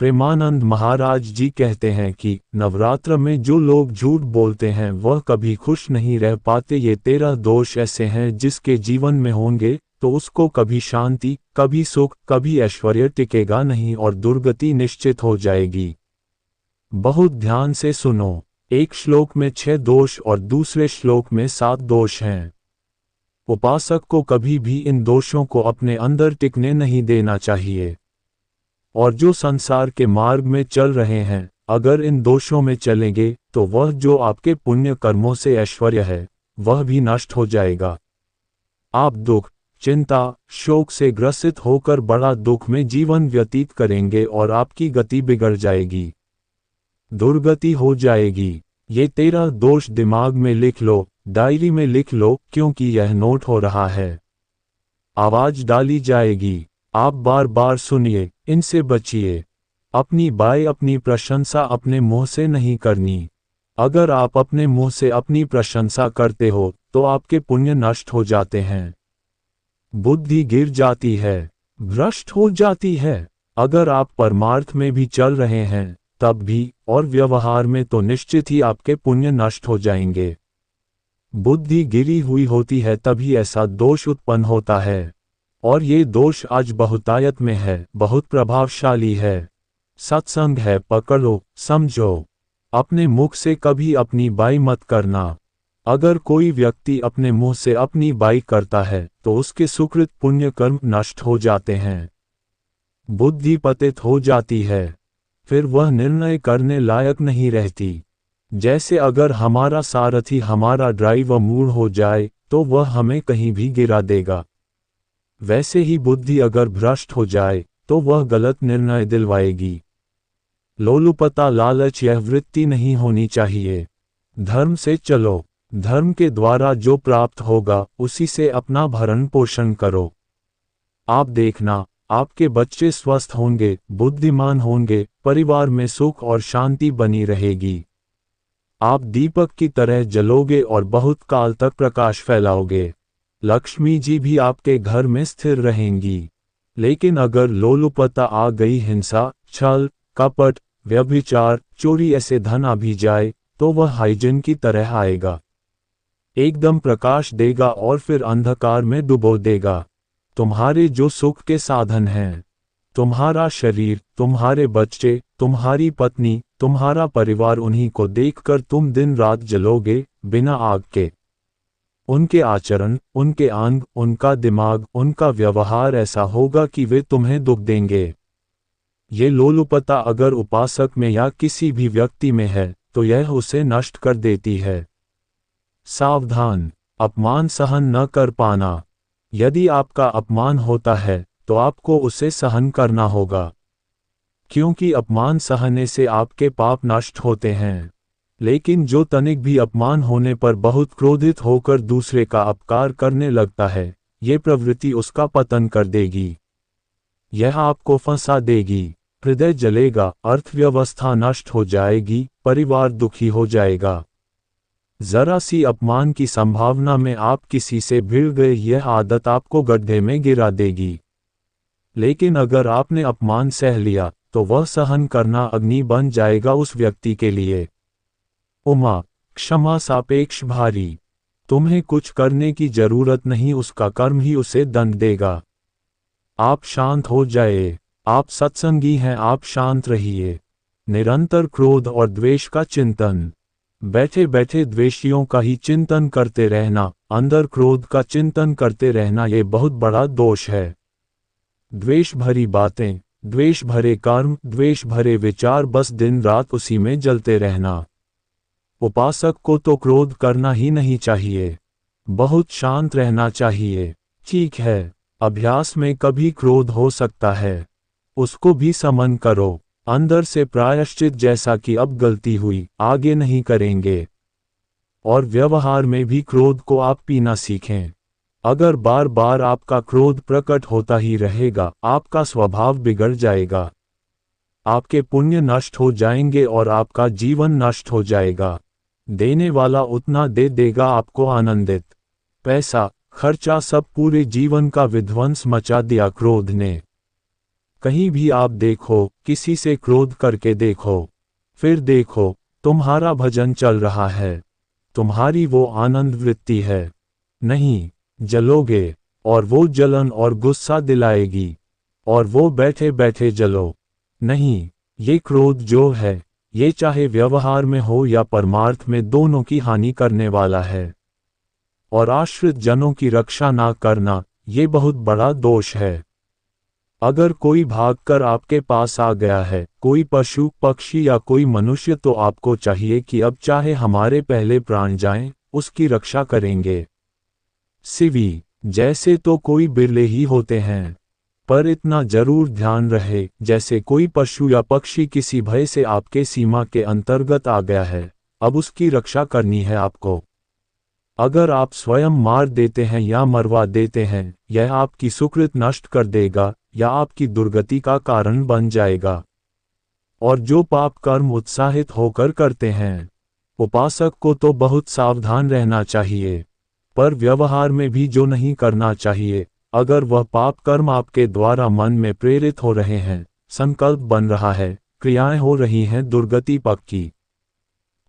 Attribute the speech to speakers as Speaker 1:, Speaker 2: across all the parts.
Speaker 1: प्रेमानंद महाराज जी कहते हैं कि नवरात्र में जो लोग झूठ बोलते हैं वह कभी खुश नहीं रह पाते। ये 13 दोष ऐसे हैं जिसके जीवन में होंगे तो उसको कभी शांति, कभी सुख, कभी ऐश्वर्य टिकेगा नहीं और दुर्गति निश्चित हो जाएगी। बहुत ध्यान से सुनो, एक श्लोक में 6 दोष और दूसरे श्लोक में 7 दोष हैं। उपासक को कभी भी इन दोषों को अपने अंदर टिकने नहीं देना चाहिए। और जो संसार के मार्ग में चल रहे हैं, अगर इन दोषों में चलेंगे तो वह जो आपके पुण्य कर्मों से ऐश्वर्य है वह भी नष्ट हो जाएगा। आप दुख, चिंता, शोक से ग्रसित होकर बड़ा दुख में जीवन व्यतीत करेंगे और आपकी गति बिगड़ जाएगी, दुर्गति हो जाएगी। ये 13 दोष दिमाग में लिख लो, डायरी में लिख लो, क्योंकि यह नोट हो रहा है, आवाज डाली जाएगी। आप बार बार सुनिए, इनसे बचिए। अपनी प्रशंसा अपने मुंह से नहीं करनी। अगर आप अपने मुंह से अपनी प्रशंसा करते हो तो आपके पुण्य नष्ट हो जाते हैं, बुद्धि गिर जाती है, भ्रष्ट हो जाती है। अगर आप परमार्थ में भी चल रहे हैं तब भी, और व्यवहार में तो निश्चित ही आपके पुण्य नष्ट हो जाएंगे। बुद्धि गिरी हुई होती है तभी ऐसा दोष उत्पन्न होता है, और ये दोष आज बहुतायत में है, बहुत प्रभावशाली है। सत्संग है, पकड़ो, समझो। अपने मुख से कभी अपनी बाई मत करना। अगर कोई व्यक्ति अपने मुंह से अपनी बाई करता है तो उसके सुकृत पुण्य कर्म नष्ट हो जाते हैं, बुद्धि पतित हो जाती है, फिर वह निर्णय करने लायक नहीं रहती। जैसे अगर हमारा सारथी हमारा ड्राइवर मूढ़ हो जाए तो वह हमें कहीं भी गिरा देगा, वैसे ही बुद्धि अगर भ्रष्ट हो जाए तो वह गलत निर्णय दिलवाएगी। लोलुपता, लालच, यह वृत्ति नहीं होनी चाहिए। धर्म से चलो, धर्म के द्वारा जो प्राप्त होगा उसी से अपना भरण पोषण करो। आप देखना, आपके बच्चे स्वस्थ होंगे, बुद्धिमान होंगे, परिवार में सुख और शांति बनी रहेगी। आप दीपक की तरह जलोगे और बहुत काल तक प्रकाश फैलाओगे। लक्ष्मी जी भी आपके घर में स्थिर रहेंगी। लेकिन अगर लोलुपता आ गई, हिंसा, छल, कपट, व्यभिचार, चोरी, ऐसे धन आ भी जाए तो वह हाइजिन की तरह आएगा, एकदम प्रकाश देगा और फिर अंधकार में डुबो देगा। तुम्हारे जो सुख के साधन हैं, तुम्हारा शरीर, तुम्हारे बच्चे, तुम्हारी पत्नी, तुम्हारा परिवार, उन्हीं को देखकर तुम दिन रात जलोगे बिना आग के। उनके आचरण, उनके अंग, उनका दिमाग, उनका व्यवहार ऐसा होगा कि वे तुम्हें दुख देंगे। ये लोलुपता अगर उपासक में या किसी भी व्यक्ति में है तो यह उसे नष्ट कर देती है। सावधान, अपमान सहन न कर पाना। यदि आपका अपमान होता है तो आपको उसे सहन करना होगा, क्योंकि अपमान सहने से आपके पाप नष्ट होते हैं। लेकिन जो तनिक भी अपमान होने पर बहुत क्रोधित होकर दूसरे का अपकार करने लगता है, ये प्रवृत्ति उसका पतन कर देगी, यह आपको फंसा देगी। हृदय जलेगा, अर्थव्यवस्था नष्ट हो जाएगी, परिवार दुखी हो जाएगा। जरा सी अपमान की संभावना में आप किसी से भिड़ गए, यह आदत आपको गड्ढे में गिरा देगी। लेकिन अगर आपने अपमान सह लिया तो वह सहन करना अग्नि बन जाएगा उस व्यक्ति के लिए। उमा, क्षमा सापेक्ष भारी। तुम्हें कुछ करने की जरूरत नहीं, उसका कर्म ही उसे दंड देगा। आप शांत हो जाए, आप सत्संगी हैं, आप शांत रहिए। निरंतर क्रोध और द्वेष का चिंतन, बैठे बैठे द्वेषियों का ही चिंतन करते रहना, अंदर क्रोध का चिंतन करते रहना, ये बहुत बड़ा दोष है। द्वेष भरी बातें, द्वेष भरे कर्म, द्वेष भरे विचार, बस दिन रात उसी में जलते रहना। उपासक को तो क्रोध करना ही नहीं चाहिए, बहुत शांत रहना चाहिए। ठीक है, अभ्यास में कभी क्रोध हो सकता है, उसको भी समन करो, अंदर से प्रायश्चित, जैसा कि अब गलती हुई आगे नहीं करेंगे। और व्यवहार में भी क्रोध को आप पीना सीखें। अगर बार बार आपका क्रोध प्रकट होता ही रहेगा, आपका स्वभाव बिगड़ जाएगा, आपके पुण्य नष्ट हो जाएंगे और आपका जीवन नष्ट हो जाएगा। देने वाला उतना दे देगा आपको आनंदित, पैसा खर्चा सब पूरे जीवन का विध्वंस मचा दिया क्रोध ने। कहीं भी आप देखो, किसी से क्रोध करके देखो, फिर देखो, तुम्हारा भजन चल रहा है, तुम्हारी वो आनंद वृत्ति है। नहीं, जलोगे, और वो जलन और गुस्सा दिलाएगी, और वो बैठे बैठे जलो। नहीं, ये क्रोध जो है, ये चाहे व्यवहार में हो या परमार्थ में, दोनों की हानि करने वाला है। और आश्रित जनों की रक्षा ना करना, ये बहुत बड़ा दोष है। अगर कोई भागकर आपके पास आ गया है, कोई पशु पक्षी या कोई मनुष्य, तो आपको चाहिए कि अब चाहे हमारे पहले प्राण जाएं, उसकी रक्षा करेंगे। सिवी जैसे तो कोई बिरले ही होते हैं, पर इतना जरूर ध्यान रहे, जैसे कोई पशु या पक्षी किसी भय से आपके सीमा के अंतर्गत आ गया है, अब उसकी रक्षा करनी है आपको। अगर आप स्वयं मार देते हैं या मरवा देते हैं, यह आपकी सुकृत नष्ट कर देगा या आपकी दुर्गति का कारण बन जाएगा। और जो पाप कर्म उत्साहित होकर करते हैं, उपासक को तो बहुत सावधान रहना चाहिए, पर व्यवहार में भी जो नहीं करना चाहिए। अगर वह पाप कर्म आपके द्वारा मन में प्रेरित हो रहे हैं, संकल्प बन रहा है, क्रियाएं हो रही हैं, दुर्गति पक्की,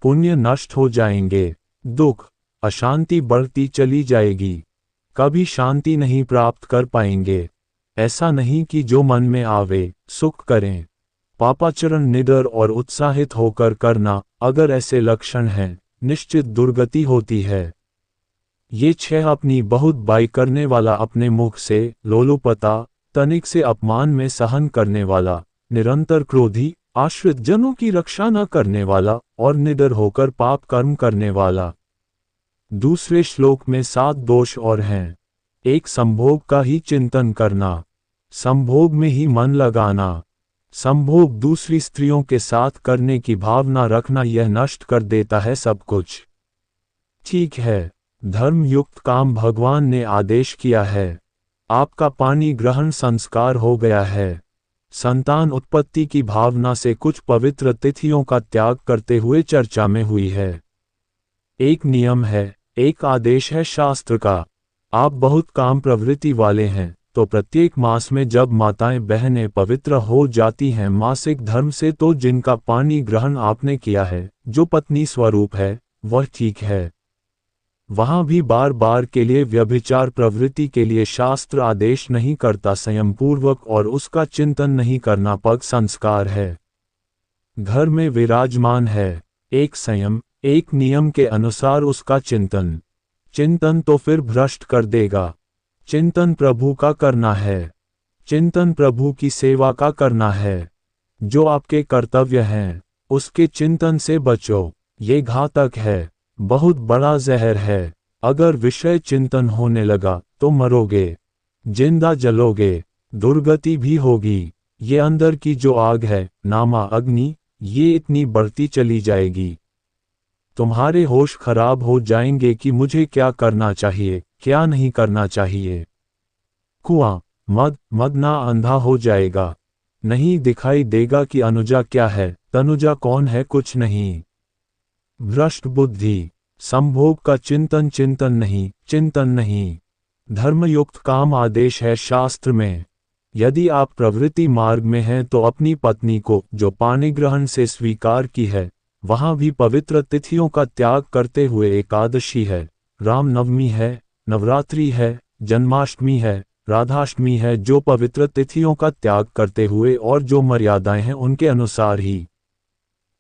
Speaker 1: पुण्य नष्ट हो जाएंगे, दुख अशांति बढ़ती चली जाएगी, कभी शांति नहीं प्राप्त कर पाएंगे। ऐसा नहीं कि जो मन में आवे सुख करें। पापाचरण निडर और उत्साहित होकर करना, अगर ऐसे लक्षण हैं, निश्चित दुर्गति होती है। ये 6 अपनी बहुत बाई करने वाला, अपने मुख से लोलुपता, तनिक से अपमान में सहन करने वाला, निरंतर क्रोधी, आश्रित जनों की रक्षा न करने वाला और निडर होकर पाप कर्म करने वाला। दूसरे श्लोक में 7 दोष और हैं। एक, संभोग का ही चिंतन करना, संभोग में ही मन लगाना, संभोग दूसरी स्त्रियों के साथ करने की भावना रखना, यह नष्ट कर देता है सब कुछ। ठीक है, धर्मयुक्त काम भगवान ने आदेश किया है। आपका पानी ग्रहण संस्कार हो गया है। संतान उत्पत्ति की भावना से कुछ पवित्र तिथियों का त्याग करते हुए चर्चा में हुई है। एक नियम है, एक आदेश है शास्त्र का। आप बहुत काम प्रवृत्ति वाले हैं, तो प्रत्येक मास में जब माताएं बहनें पवित्र हो जाती हैं मासिक धर्म से, तो जिनका पानी ग्रहण आपने किया है, जो पत्नी स्वरूप है, वह ठीक है। वहां भी बार बार के लिए व्यभिचार प्रवृत्ति के लिए शास्त्र आदेश नहीं करता, संयमपूर्वक और उसका चिंतन नहीं करना पग संस्कार है। घर में विराजमान है, एक संयम, एक नियम के अनुसार उसका चिंतन। चिंतन तो फिर भ्रष्ट कर देगा। चिंतन प्रभु का करना है, चिंतन प्रभु की सेवा का करना है। जो आपके कर्तव्य हैं, उसके चिंतन से बचो। ये घातक है, बहुत बड़ा जहर है। अगर विषय चिंतन होने लगा तो मरोगे, जिंदा जलोगे, दुर्गति भी होगी। ये अंदर की जो आग है, नामा अग्नि, ये इतनी बढ़ती चली जाएगी, तुम्हारे होश खराब हो जाएंगे कि मुझे क्या करना चाहिए, क्या नहीं करना चाहिए। कुआं, मदना अंधा हो जाएगा, नहीं दिखाई देगा कि अनुजा क्या है, तनुजा कौन है, कुछ नहीं। भ्रष्ट बुद्धि, संभोग का चिंतन, चिंतन नहीं। धर्मयुक्त काम आदेश है शास्त्र में। यदि आप प्रवृत्ति मार्ग में हैं तो अपनी पत्नी को, जो पाणिग्रहण से स्वीकार की है, वहां भी पवित्र तिथियों का त्याग करते हुए, एकादशी है, रामनवमी है, नवरात्रि है, जन्माष्टमी है, राधाष्टमी है, जो पवित्र तिथियों का त्याग करते हुए और जो मर्यादाएं हैं उनके अनुसार ही।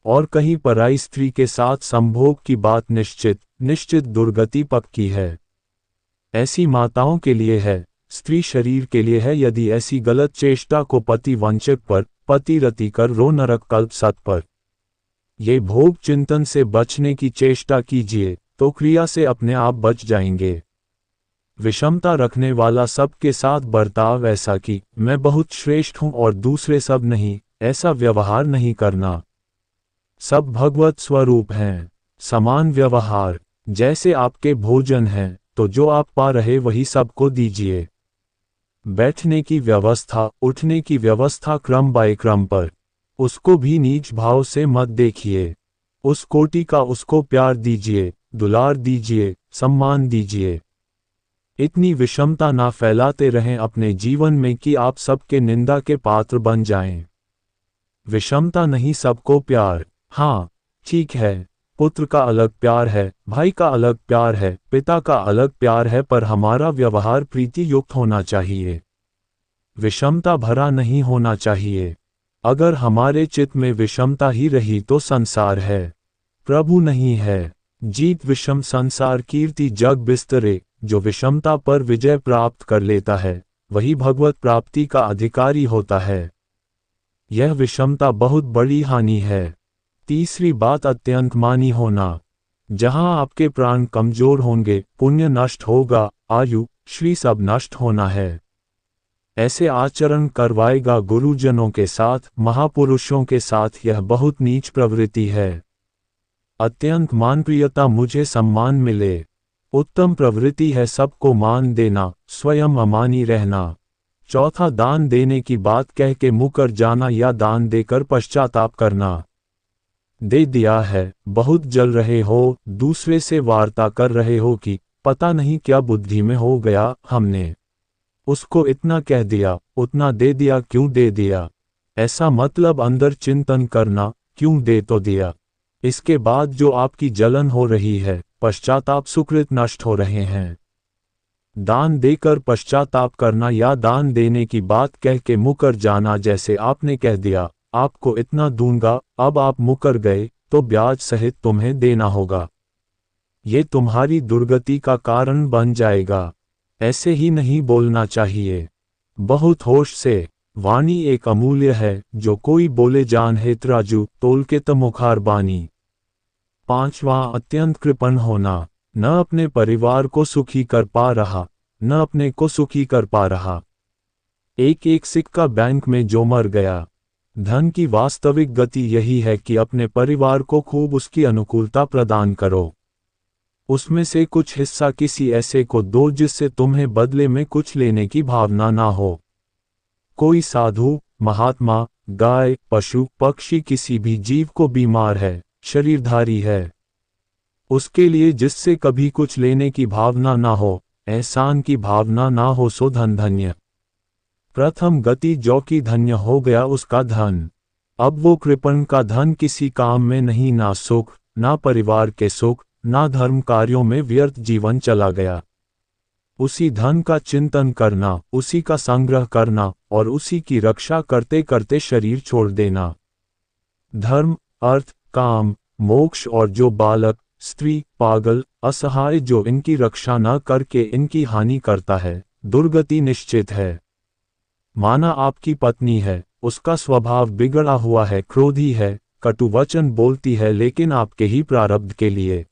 Speaker 1: और कहीं पराई स्त्री के साथ संभोग की बात निश्चित दुर्गति पक्की है। ऐसी माताओं के लिए है, स्त्री शरीर के लिए है। यदि ऐसी गलत चेष्टा को पति वंचक पर, पति रति कर रो नरक कल्प सत पर। ये भोग चिंतन से बचने की चेष्टा कीजिए, तो क्रिया से अपने आप बच जाएंगे। विषमता रखने वाला सबके साथ बर्ताव, ऐसा कि मैं बहुत श्रेष्ठ हूं और दूसरे सब नहीं, ऐसा व्यवहार नहीं करना। सब भगवत स्वरूप हैं, समान व्यवहार। जैसे आपके भोजन हैं, तो जो आप पा रहे वही सबको दीजिए। बैठने की व्यवस्था, उठने की व्यवस्था क्रम बाय क्रम पर, उसको भी नीच भाव से मत देखिए। उस कोटि का उसको प्यार दीजिए, दुलार दीजिए, सम्मान दीजिए। इतनी विषमता ना फैलाते रहें अपने जीवन में कि आप सबके निंदा के पात्र बन जाएं। विषमता नहीं, सबको प्यार। हाँ, ठीक है, पुत्र का अलग प्यार है, भाई का अलग प्यार है, पिता का अलग प्यार है, पर हमारा व्यवहार प्रीति युक्त होना चाहिए, विषमता भरा नहीं होना चाहिए। अगर हमारे चित्त में विषमता ही रही तो संसार है, प्रभु नहीं है। जीत विषम संसार कीर्ति जग बिस्तरे। जो विषमता पर विजय प्राप्त कर लेता है वही भगवत प्राप्ति का अधिकारी होता है। यह विषमता बहुत बड़ी हानि है। तीसरी बात, अत्यंत मानी होना। जहां आपके प्राण कमजोर होंगे, पुण्य नष्ट होगा, आयु श्री सब नष्ट होना है। ऐसे आचरण करवाएगा गुरुजनों के साथ, महापुरुषों के साथ, यह बहुत नीच प्रवृत्ति है। अत्यंत मानप्रियता, मुझे सम्मान मिले, उत्तम प्रवृत्ति है सबको मान देना, स्वयं अमानी रहना। चौथा, दान देने की बात कह के मुकर जाना या दान देकर पश्चाताप करना। दे दिया है, बहुत जल रहे हो, दूसरे से वार्ता कर रहे हो कि पता नहीं क्या बुद्धि में हो गया, हमने उसको इतना कह दिया, उतना दे दिया, क्यों दे दिया। ऐसा मतलब अंदर चिंतन करना, क्यों दे तो दिया। इसके बाद जो आपकी जलन हो रही है, पश्चाताप सुकृत नष्ट हो रहे हैं। दान देकर पश्चाताप करना या दान देने की बात कह के मुकर जाना, जैसे आपने कह दिया आपको इतना दूंगा, अब आप मुकर गए तो ब्याज सहित तुम्हें देना होगा, ये तुम्हारी दुर्गति का कारण बन जाएगा। ऐसे ही नहीं बोलना चाहिए, बहुत होश से। वाणी एक अमूल्य है, जो कोई बोले जान है तराजू, तोल के तमुखार बानी। पांचवां, अत्यंत कृपण होना। न अपने परिवार को सुखी कर पा रहा, न अपने को सुखी कर पा रहा। एक एक सिक्का बैंक में जो मर गया। धन की वास्तविक गति यही है कि अपने परिवार को खूब उसकी अनुकूलता प्रदान करो, उसमें से कुछ हिस्सा किसी ऐसे को दो जिससे तुम्हें बदले में कुछ लेने की भावना ना हो। कोई साधु, महात्मा, गाय, पशु, पक्षी, किसी भी जीव को बीमार है, शरीरधारी है, उसके लिए जिससे कभी कुछ लेने की भावना ना हो, एहसान की भावना ना हो, सो धन धन्य। प्रथम गति जो कि धन्य हो गया उसका धन। अब वो कृपण का धन किसी काम में नहीं, ना सुख, ना परिवार के सुख, ना धर्म कार्यों में व्यर्थ जीवन चला गया। उसी धन का चिंतन करना, उसी का संग्रह करना और उसी की रक्षा करते करते शरीर छोड़ देना। धर्म, अर्थ, काम, मोक्ष और जो बालक, स्त्री, पागल, असहाय जो इनकी रक्षा न करके इनकी हानि करता है, दुर्गति निश्चित है। माना आपकी पत्नी है, उसका स्वभाव बिगड़ा हुआ है, क्रोधी है, कटु वचन बोलती है, लेकिन आपके ही प्रारब्ध के लिए।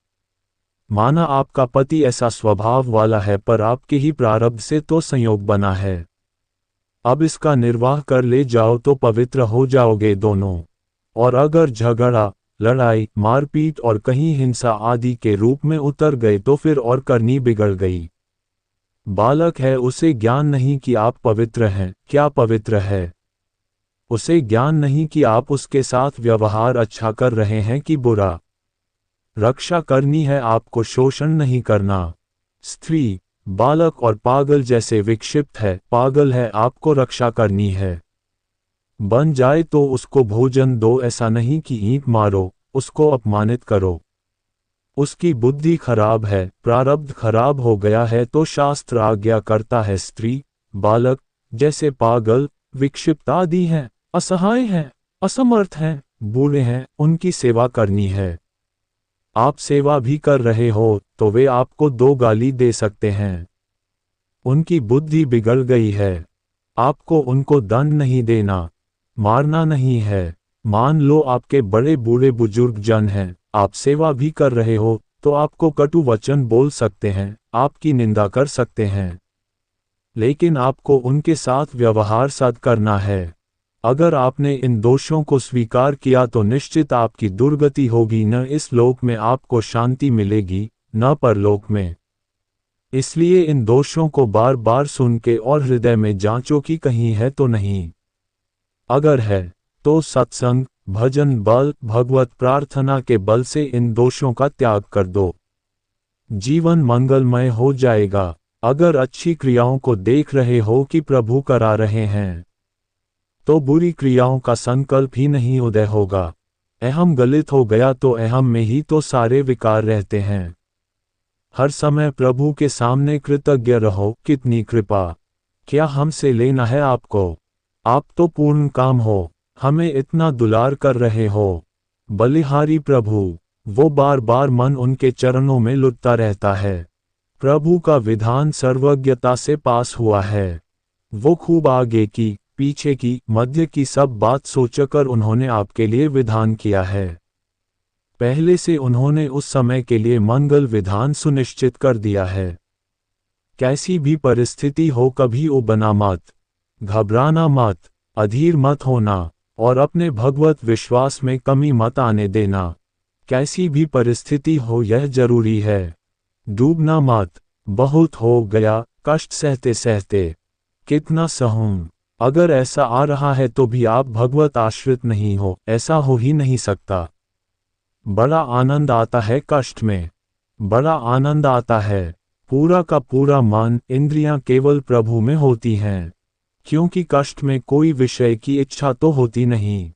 Speaker 1: माना आपका पति ऐसा स्वभाव वाला है, पर आपके ही प्रारब्ध से तो संयोग बना है। अब इसका निर्वाह कर ले जाओ तो पवित्र हो जाओगे दोनों। और अगर झगड़ा, लड़ाई, मारपीट और कहीं हिंसा आदि के रूप में उतर गए तो फिर और करनी बिगड़ गई। बालक है, उसे ज्ञान नहीं कि आप पवित्र हैं, क्या पवित्र है। उसे ज्ञान नहीं कि आप उसके साथ व्यवहार अच्छा कर रहे हैं कि बुरा। रक्षा करनी है आपको, शोषण नहीं करना। स्त्री, बालक और पागल जैसे विक्षिप्त है, पागल है, आपको रक्षा करनी है। बन जाए तो उसको भोजन दो, ऐसा नहीं कि ईंट मारो, उसको अपमानित करो। उसकी बुद्धि खराब है, प्रारब्ध खराब हो गया है तो शास्त्र आज्ञा करता है स्त्री, बालक जैसे पागल, विक्षिप्त आदि हैं, असहाय हैं, असमर्थ हैं, बूढ़े हैं, उनकी सेवा करनी है। आप सेवा भी कर रहे हो तो वे आपको दो गाली दे सकते हैं। उनकी बुद्धि बिगड़ गई है, आपको उनको दंड नहीं देना, मारना नहीं है। मान लो आपके बड़े बूढ़े बुजुर्ग जन हैं, आप सेवा भी कर रहे हो तो आपको कटु वचन बोल सकते हैं, आपकी निंदा कर सकते हैं, लेकिन आपको उनके साथ व्यवहार सद करना है। अगर आपने इन दोषों को स्वीकार किया तो निश्चित आपकी दुर्गति होगी, न इस लोक में आपको शांति मिलेगी, न परलोक में। इसलिए इन दोषों को बार बार सुन के और हृदय में जांचो कि कहीं है तो नहीं। अगर है तो सत्संग, भजन बल, भगवत प्रार्थना के बल से इन दोषों का त्याग कर दो। जीवन मंगलमय हो जाएगा। अगर अच्छी क्रियाओं को देख रहे हो कि प्रभु करा रहे हैं, तो बुरी क्रियाओं का संकल्प ही नहीं उदय होगा। अहम गलित हो गया तो अहम में ही तो सारे विकार रहते हैं। हर समय प्रभु के सामने कृतज्ञ रहो, कितनी कृपा, क्या हमसे लेना है आपको, आप तो पूर्ण काम हो, हमें इतना दुलार कर रहे हो। बलिहारी प्रभु, वो बार बार मन उनके चरणों में लुटता रहता है। प्रभु का विधान सर्वज्ञता से पास हुआ है। वो खूब आगे की, पीछे की, मध्य की सब बात सोचकर उन्होंने आपके लिए विधान किया है। पहले से उन्होंने उस समय के लिए मंगल विधान सुनिश्चित कर दिया है। कैसी भी परिस्थिति हो कभी उबना मत, घबराना मत, अधीर मत होना और अपने भगवत विश्वास में कमी मत आने देना। कैसी भी परिस्थिति हो यह जरूरी है। डूबना मत, बहुत हो गया कष्ट सहते सहते, कितना सहूं। अगर ऐसा आ रहा है तो भी आप भगवत आश्रित नहीं हो, ऐसा हो ही नहीं सकता। बड़ा आनंद आता है कष्ट में, बड़ा आनंद आता है। पूरा का पूरा मन, इंद्रियां केवल प्रभु में होती हैं, क्योंकि कष्ट में कोई विषय की इच्छा तो होती नहीं।